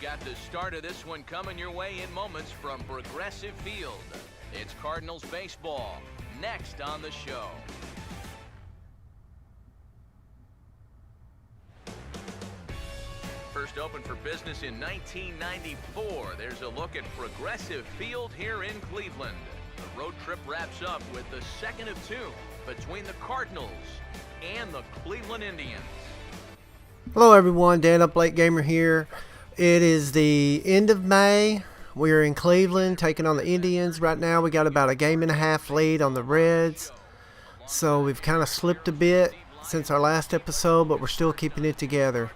got the start of this one coming your way in moments from Progressive Field. It's Cardinals baseball, next on the show. First opened for business in 1994. There's a look at Progressive Field here in Cleveland. The road trip wraps up with the second of two between the Cardinals and the Cleveland Indians. Hello everyone, Dan UpLateGamer here. It is the end of May. We are in Cleveland taking on the Indians. Right now we got about a game and a half lead on the Reds. So we've kind of slipped a bit since our last episode, but we're still keeping it together.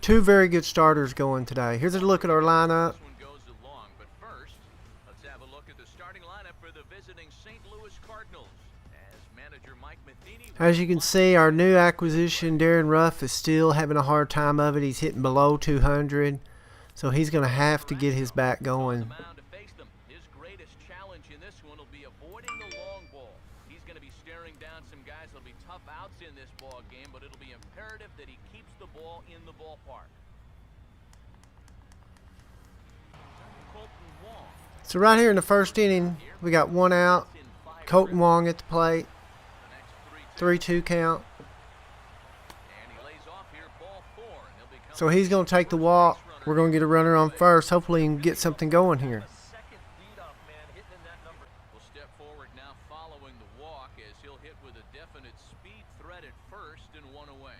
Two very good starters going today. Here's a look at our lineup. As you can see, our new acquisition, Darren Ruff, is still having a hard time of it. He's hitting below 200, so he's going to have to get his bat going. His greatest challenge in this one will be avoiding the long ball. He's going to be staring down some guys. There'll be tough outs in this ball game, but it'll be imperative that he keeps the ball in the ballpark. So right here in the first inning, we got one out. Colton Wong at the plate. 3-2 count. So he's going to take the walk. We're going to get a runner on first. Hopefully he can get something going here. Will step forward now following the walk as he'll hit with a definite speed threat at first and one away.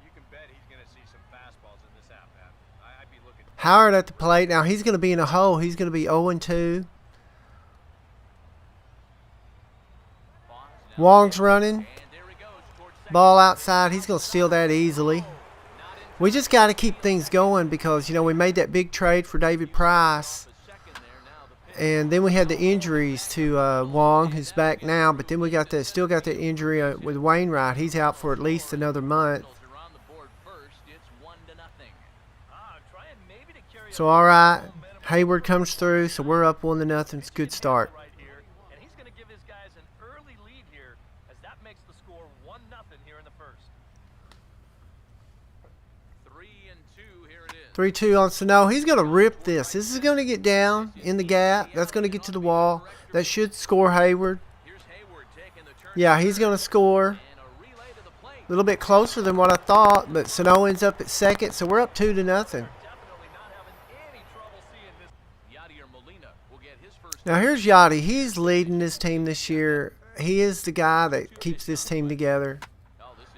You can bet he's going to see some fastballs in this at-bat. I'd be looking. Howard at the plate. Now he's going to be in a hole. He's going to be 0-2. Wong's running. Ball outside. He's going to steal that easily. We just got to keep things going because, you know, we made that big trade for David Price. And then we had the injuries to Wong, who's back now. But then we got still got the injury with Wainwright. He's out for at least another month. So, all right. Hayward comes through, so we're up 1-0. It's a good start. And he's going to give his guys an early lead here as that makes the score 1-0 here in the first. 3-2 here it is. 3-2 on Sano. He's going to rip this. This is going to get down in the gap. That's going to get to the wall. That should score Hayward. Yeah, he's going to score. A little bit closer than what I thought, but Sano ends up at second, so we're up 2-0. Now here's Yachty. He's leading this team this year. He is the guy that keeps this team together.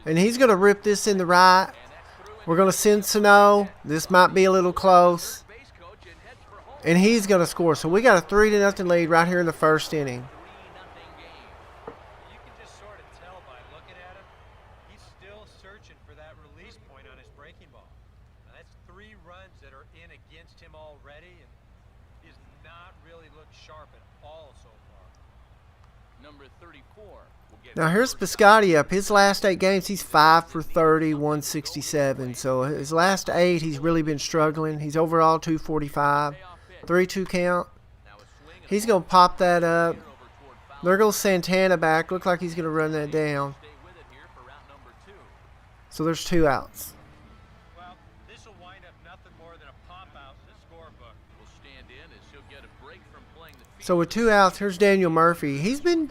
And he's going to rip this in the right. We're going to send Sano. This might be a little close. And he's going to score. So we got a 3-0 lead right here in the first inning. You can just sort of tell by looking at him. He's still searching for that release point on his breaking ball. Now that's 3 runs that are in against him already, and he's not really looked sharp at all so far. Number 34. Now here's Piscotty up. His last 8 games, he's 5 for 30, 167. So his last 8, he's really been struggling. He's overall 245. 3-2 count. He's going to pop that up. There goes Santana back. Looks like he's going to run that down. So there's 2 outs. Well, this will wind up nothing more than a pop out in the scorebook. Will stand in as he'll get a break from playing the field. So with 2 outs, here's Daniel Murphy. He's been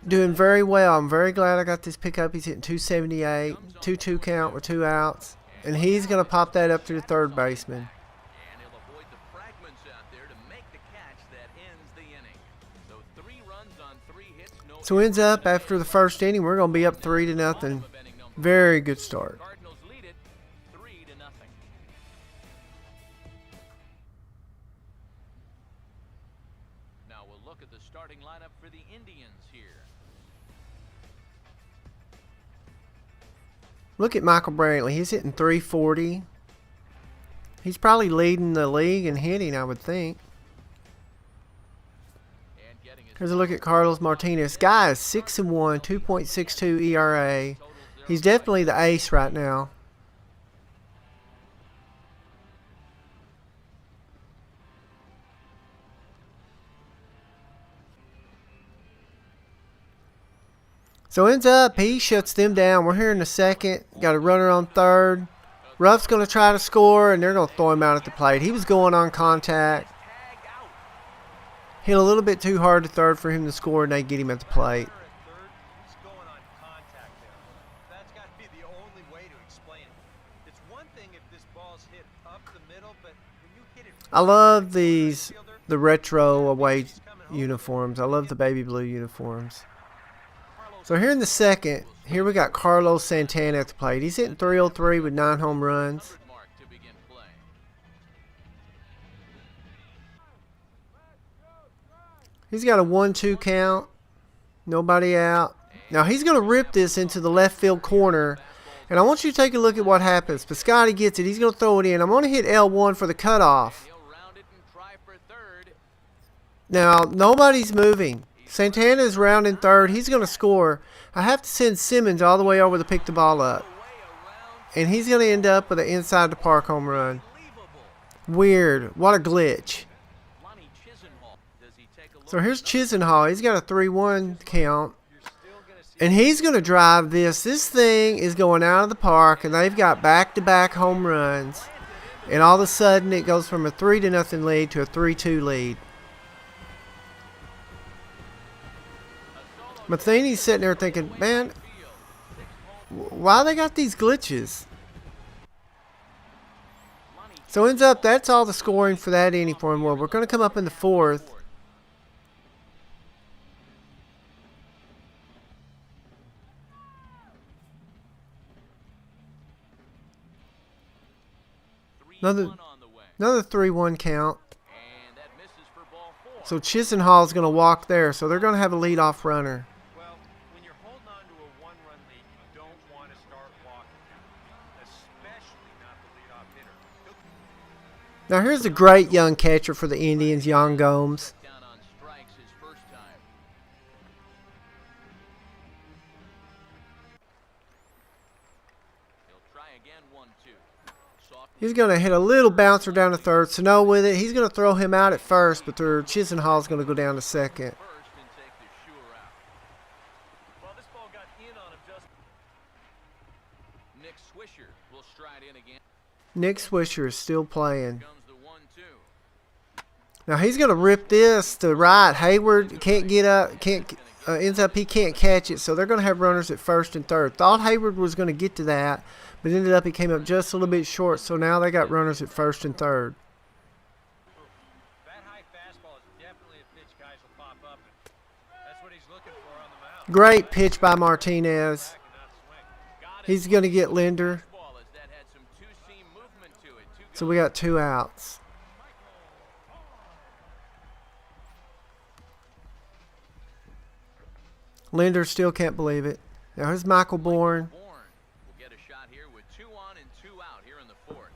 doing very well. I'm very glad I got this pickup. He's hitting 278, 2-2 count with 2 outs. And he's going to pop that up to the third baseman. And he'll avoid the fragments out there to make the catch that ends the inning. So 3 runs on 3 hits. No So ends up after the first inning, we're going to be up 3-0. Very good start. Cardinals lead it 3-0. Now we'll look at the starting lineup for the Indians here. Look at Michael Brantley. He's hitting 340. He's probably leading the league in hitting, I would think. Here's a look at Carlos Martinez. Guy is 6-1, 2.62 ERA. He's definitely the ace right now. So ends up, he shuts them down. We're here in the second. Got a runner on third. Ruff's going to try to score, and they're going to throw him out at the plate. He was going on contact. Hit a little bit too hard to third for him to score, and they get him at the plate. He's going on contact there. That's got to be the only way to explain it. It's one thing if this ball's hit up the middle, but when you hit it, I love the retro away uniforms. I love the baby blue uniforms. So here in the second, here we got Carlos Santana at the plate. He's hitting .303 with 9 home runs. He's got a 1-2 count. Nobody out. Now he's going to rip this into the left field corner. And I want you to take a look at what happens. Piscotty gets it. He's going to throw it in. I'm going to hit L1 for the cutoff. Now, nobody's moving. Santana is rounding third. He's going to score. I have to send Simmons all the way over to pick the ball up. And he's going to end up with an inside the park home run. Weird. What a glitch. So here's Chisenhall. He's got a 3-1 count. And he's going to drive this. This thing is going out of the park, and they've got back-to-back home runs. And all of a sudden, it goes from a 3-0 lead to a 3-2 lead. Matheny's sitting there thinking, man, why they got these glitches? So ends up, that's all the scoring for that inning for him. Well, we're going to come up in the fourth. Another 3-1 count. So Chisenhall is going to walk there. So they're going to have a leadoff runner. well, when you're holding on to a one-run lead, you don't want to start walking, especially not the leadoff hitter. Now here's a great young catcher for the Indians, Yan Gomes. He's going to hit a little bouncer down to third. Sano with it. He's going to throw him out at first, but Chisenhall's going to go down to second. Nick Swisher is still playing. Now he's going to rip this to right. Hayward can't get up. Ends up he can't catch it, so they're going to have runners at first and third. Thought Hayward was going to get to that, but ended up he came up just a little bit short, so now they got runners at first and third. That high fastball is definitely a pitch guys will pop up, and that's what he's looking for on the mound. Great pitch by Martinez. He's going to get Linder. So we got 2 outs. Linder still can't believe it. Now here's Michael Bourne. Will get a shot here with 2 on and 2 out here in the fourth.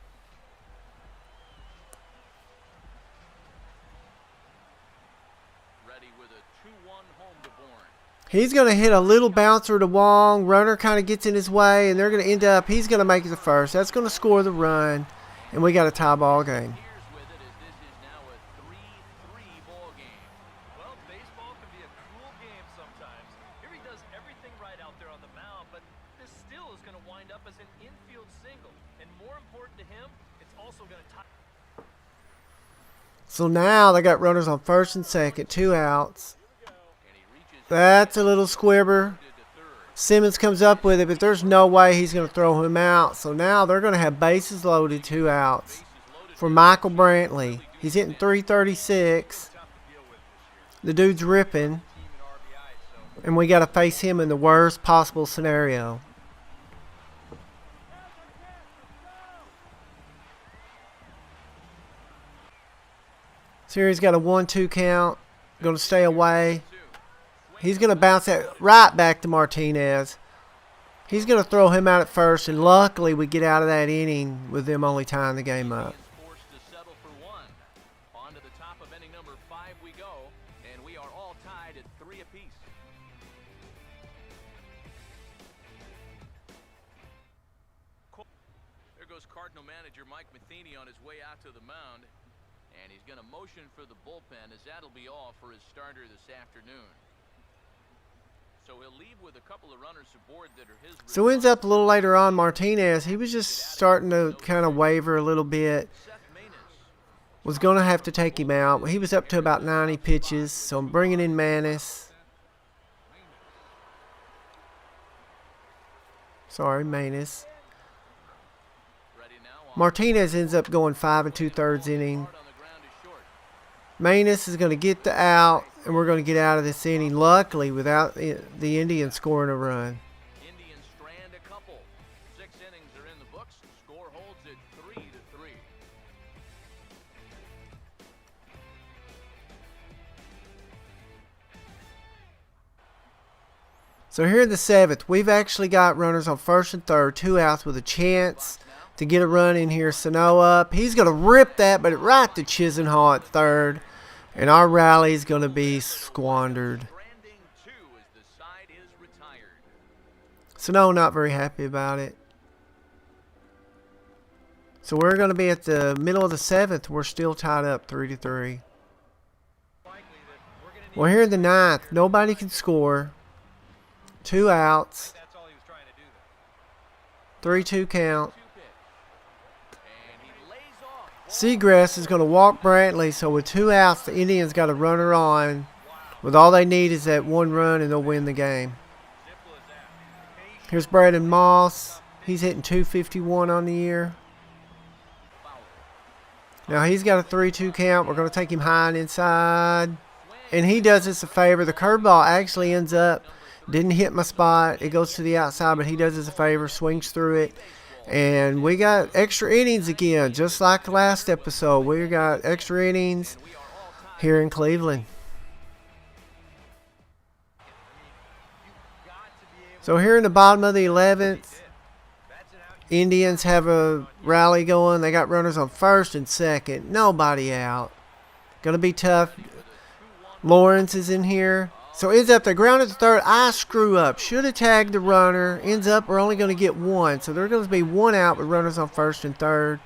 Ready with a 2-1 home to Bourne. He's going to hit a little bouncer to Wong. Runner kind of gets in his way, and they're going to end up, he's going to make it the first. That's going to score the run, and we got a tie ball game. So now they got runners on first and second, 2 outs. That's a little squibber. Simmons comes up with it, but there's no way he's going to throw him out. So now they're going to have bases loaded, 2 outs for Michael Brantley. He's hitting .336. The dude's ripping. And we got to face him in the worst possible scenario. So here he's got a 1-2 count. Going to stay away. He's going to bounce that right back to Martinez. He's going to throw him out at first, and luckily we get out of that inning with them only tying the game up. On to the top of inning number 5 we go, and we are all tied at 3 apiece. There goes Cardinal manager Mike Matheny on his way out to the mound. And he's going to motion for the bullpen, as that'll be all for his starter this afternoon. So he'll leave with a couple of runners aboard that are his. So ends up a little later on, Martinez, he was just starting to kind of waver a little bit. Was going to have to take him out. He was up to about 90 pitches, so I'm bringing in Manis. Sorry, Manis. Martinez ends up going 5 2/3 inning. Manis is going to get the out, and we're going to get out of this inning, luckily, without the Indians scoring a run. Indians strand a couple. 6 innings are in the books. The score holds it 3-3. So here in the 7th, we've actually got runners on 1st and 3rd, 2 outs with a chance to get a run in here. Sano up. He's going to rip that, but right to Chisenhall at 3rd. And our rally is going to be squandered. Sano not very happy about it. So we're going to be at the middle of the 7th. We're still tied up 3-3. Well, here in the 9th, nobody can score. 2 outs. 3-2 count. Seagrass is going to walk Brantley, so with 2 outs, the Indians got a runner on. With all they need is that 1 run, and they'll win the game. Here's Braden Moss. He's hitting .251 on the year. Now he's got a 3-2 count. We're going to take him high and inside. And he does us a favor. The curveball actually ends up, didn't hit my spot. It goes to the outside, but he does us a favor, swings through it. And we got extra innings again, just like the last episode. We got extra innings here in Cleveland. So here in the bottom of the 11th, Indians have a rally going. They got runners on 1st and 2nd. Nobody out. Going to be tough. Lawrence is in here. So ends up they grounded to 3rd. I screw up. Should have tagged the runner. Ends up we're only going to get 1. So there's going to be 1 out with runners on 1st and 3rd.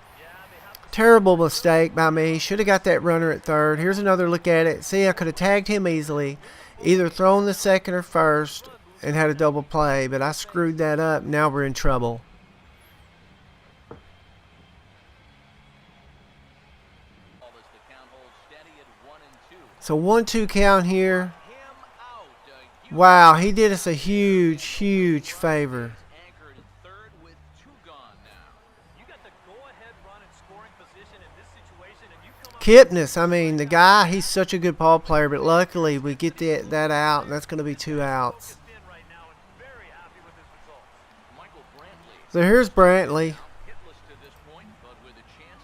Terrible mistake by me. Should have got that runner at 3rd. Here's another look at it. See, I could have tagged him easily. Either thrown the 2nd or 1st and had a double play. But I screwed that up. Now we're in trouble. So 1-2 count here. Wow, he did us a huge, huge favor. Kipnis, I mean, the guy, he's such a good ball player, but luckily we get that out, and that's going to be 2 outs. So here's Brantley.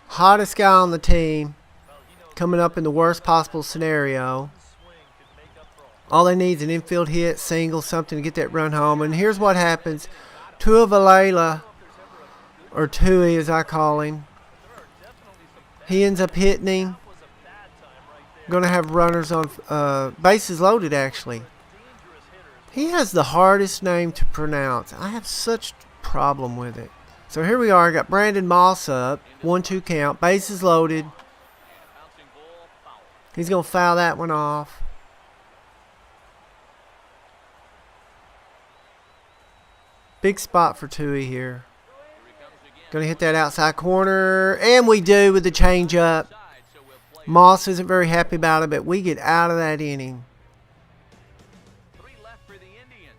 Hottest guy on the team. Coming up in the worst possible scenario. All they need is an infield hit, single, something to get that run home. And here's what happens. Tua Valela, or Tui as I call him, he ends up hitting him. Going to have runners on bases loaded, actually. He has the hardest name to pronounce. I have such problem with it. So here we are. Got Brandon Moss up. 1-2 count. Bases loaded. He's going to foul that one off. Big spot for Tui here. Going to hit that outside corner. And we do with the changeup. Moss isn't very happy about it, but we get out of that inning. 3 left for the Indians.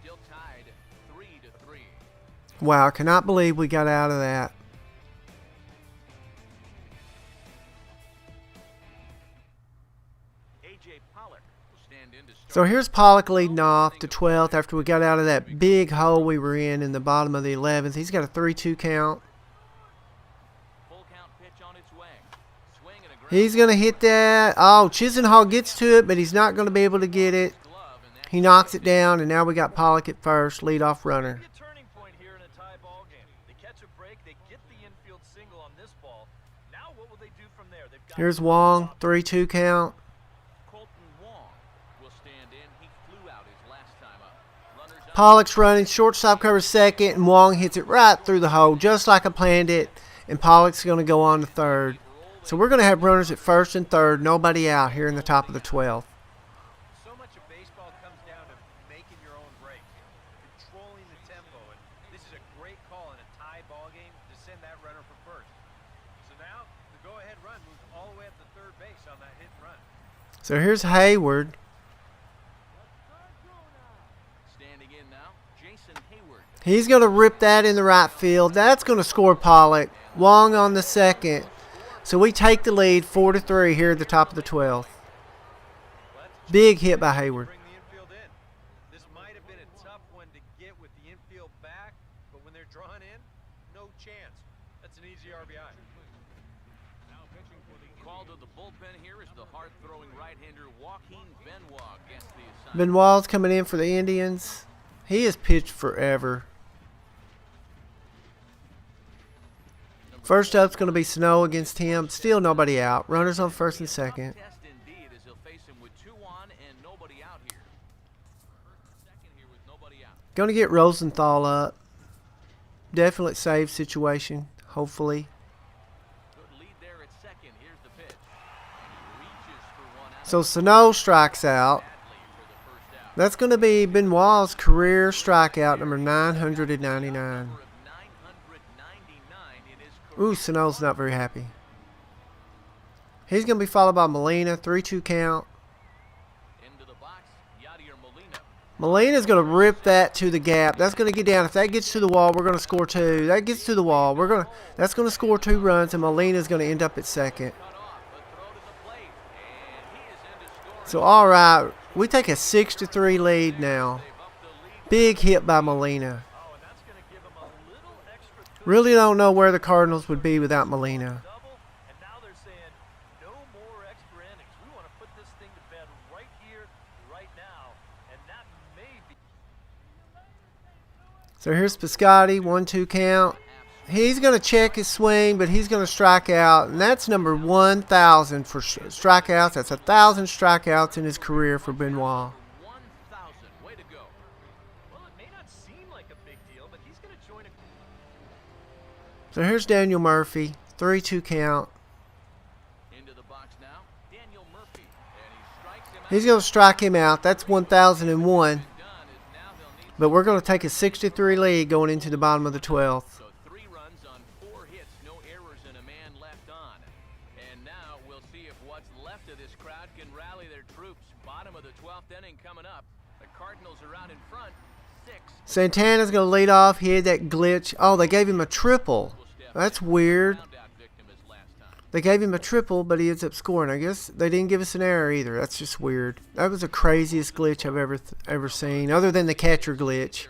Still tied 3-3. Wow, I cannot believe we got out of that. So here's Pollock leading off to 12th after we got out of that big hole we were in the bottom of the 11th. He's got a 3-2 count. He's going to hit that. Oh, Chisenhall gets to it, but he's not going to be able to get it. He knocks it down, and now we got Pollock at first, leadoff runner. Here's Wong, 3-2 count. Pollock's running, shortstop covers 2nd, and Wong hits it right through the hole, just like I planned it, and Pollock's going to go on to 3rd. So we're going to have runners at 1st and 3rd, nobody out here in the top of the 12th. So much of baseball comes down to making your own tie ball game to send that runner from first. So now the go-ahead run moves all the way up to third base on that hit and run. So here's Hayward. Standing in now, Jason Hayward. He's going to rip that in the right field. That's going to score Pollock. Wong on the second. So we take the lead 4-3 here at the top of the 12th. Big hit by Hayward. Bring the infield in. This might have been a tough one to get with the infield back, but when they're drawn in, no chance. That's an easy RBI. Called to the bullpen here is the hard-throwing right-hander Joaquin Benoit against the assignment. Benoit's coming in for the Indians. He has pitched forever. First up's going to be Snow against him. Still nobody out. Runners on first and second. Test indeed, as he'll face him with 2 on and nobody out here. First and second here with nobody out. Going to get Rosenthal up. Definite save situation, hopefully. Good lead there at second. Here's the pitch. And he reaches for one out. So Snow strikes out. Badly for the first out. That's going to be Benoit's career strikeout number 999. Number of 999 in his career. Ooh, Sano's not very happy. He's going to be followed by Molina. 3-2 count. Into the box, Yadier Molina. Molina's going to rip that to the gap. That's going to get down. If that gets to the wall, we're going to score 2. That gets to the wall. That's going to score 2 runs, and Molina's going to end up at second. Cut off, a throw to the plate, and he is into scoring. So, all right, we take a 6-3 lead now. They've upped the lead. Big hit by Molina. Oh, and that's going to give him a little extra boost. Really don't know where the Cardinals would be without Molina. Double, and now they're saying no more extra innings. We want to put this thing to bed right here, right now, and that may be. So here's Piscotty, 1-2 count. He's going to check his swing, but he's going to strike out, and that's number 1,000 for strikeouts. That's 1,000 strikeouts in his career for Benoit. 1,000. Way to go. Well, it may not seem like a big deal, but he's going to join a. So here's Daniel Murphy, 3-2 count. Into the box now, Daniel Murphy, and he strikes him out. He's going to strike him out. That's 1,001. Done is now they'll need. But we're going to take a 6-3 lead going into the bottom of the 12th. So 3 runs on 4 hits, no errors, and a man left on. And now we'll see if what's left of this crowd can rally their troops. Bottom of the 12th inning coming up. The Cardinals are out in front, 6. Santana's going to lead off. He had that glitch. Oh, they gave him a triple. That's weird. Round out victim as last time. They gave him a triple, but he ends up scoring. I guess they didn't give us an error either. That's just weird. That was the craziest glitch I've ever seen, other than the catcher glitch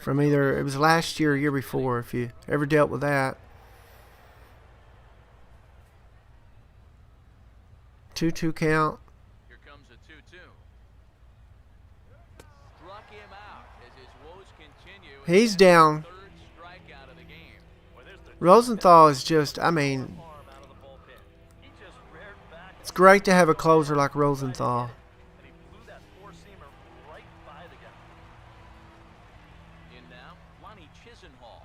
from either it was last year or year before. If you ever dealt with that. 2-2 count. Here comes a 2-2. Struck him out as his woes continue. He's down. 3rd strikeout of the game. Rosenthal is just, I mean, Arm out of the bullpen. He just reared back it's great to have a closer like Rosenthal. and he blew that four-seamer right by the guy. In now, Lonnie Chisenhall.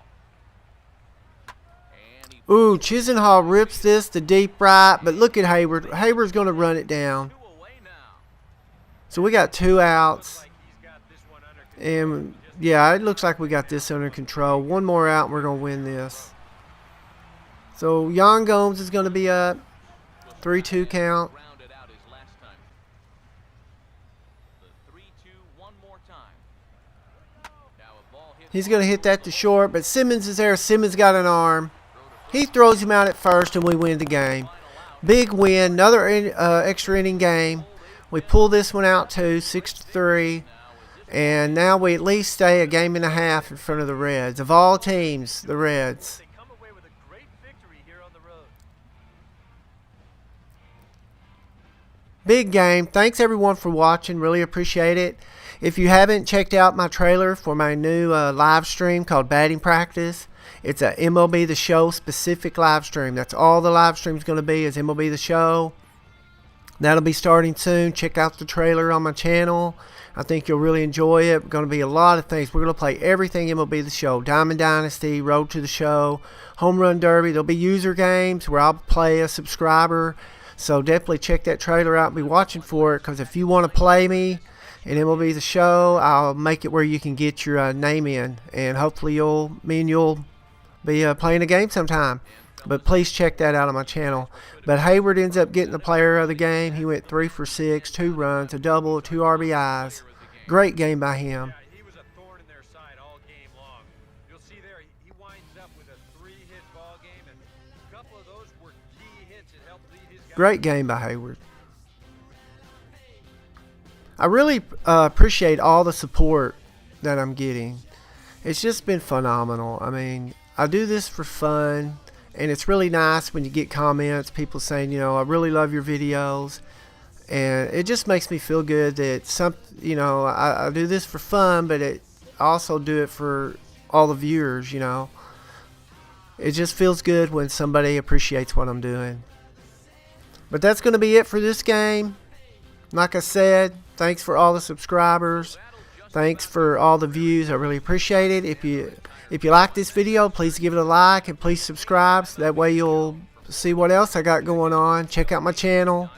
And he Ooh, Chisenhall rips this to deep right, but look at Hayward. Hayward's going to run it down. 2 away now. So we got 2 outs. Like he's got this one under control. And, yeah, it looks like we got this under control. 1 more out, and we're going to win this. So Jan Gomes is going to be up. 3-2 count. Rounded out his last time. The 3-2 one more time. Now a ball hit. He's going to hit that to short, but Simmons is there. Simmons got an arm. He throws him out at first, and we win the game. Big win. Another extra inning game. We pull this one out too, 6-3. And now we at least stay a game and a half in front of the Reds. Of all teams, the Reds. They come away with a great victory here on the road. Big game. Thanks everyone for watching. Really appreciate it. If you haven't checked out my trailer for my new live stream called Batting Practice, it's a MLB The Show specific live stream. That's all the live stream's going to be is MLB The Show. That'll be starting soon. Check out the trailer on my channel. I think you'll really enjoy it. Going to be a lot of things. We're going to play everything MLB The Show. Diamond Dynasty, Road to the Show, Home Run Derby. There'll be user games where I'll play a subscriber. So definitely check that trailer out and be watching for it, because if you want to play me in MLB The Show, I'll make it where you can get your name in. And hopefully you'll be playing a game sometime. But please check that out on my channel. But Hayward ends up getting the player of the game. He went 3 for 6, 2 runs, a double, 2 RBIs. Great game by him. He was a thorn in their side all game long. You'll see there, he winds up with a 3-hit ball game, and a couple of those were key hits that helped lead his guys. Great game by Hayward. I really appreciate all the support that I'm getting. It's just been phenomenal. I mean, I do this for fun, and it's really nice when you get comments, people saying, you know, I really love your videos, and it just makes me feel good that I do this for fun, but I also do it for all the viewers, you know. It just feels good when somebody appreciates what I'm doing. But that's going to be it for this game. Like I said, thanks for all the subscribers. Thanks for all the views. I really appreciate it. If you like this video, please give it a like and please subscribe. So that way you'll see what else I got going on. Check out my channel.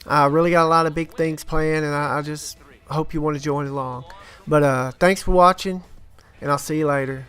I really got a lot of big things planned, and I just hope you want to join along. But thanks for watching, and I'll see you later.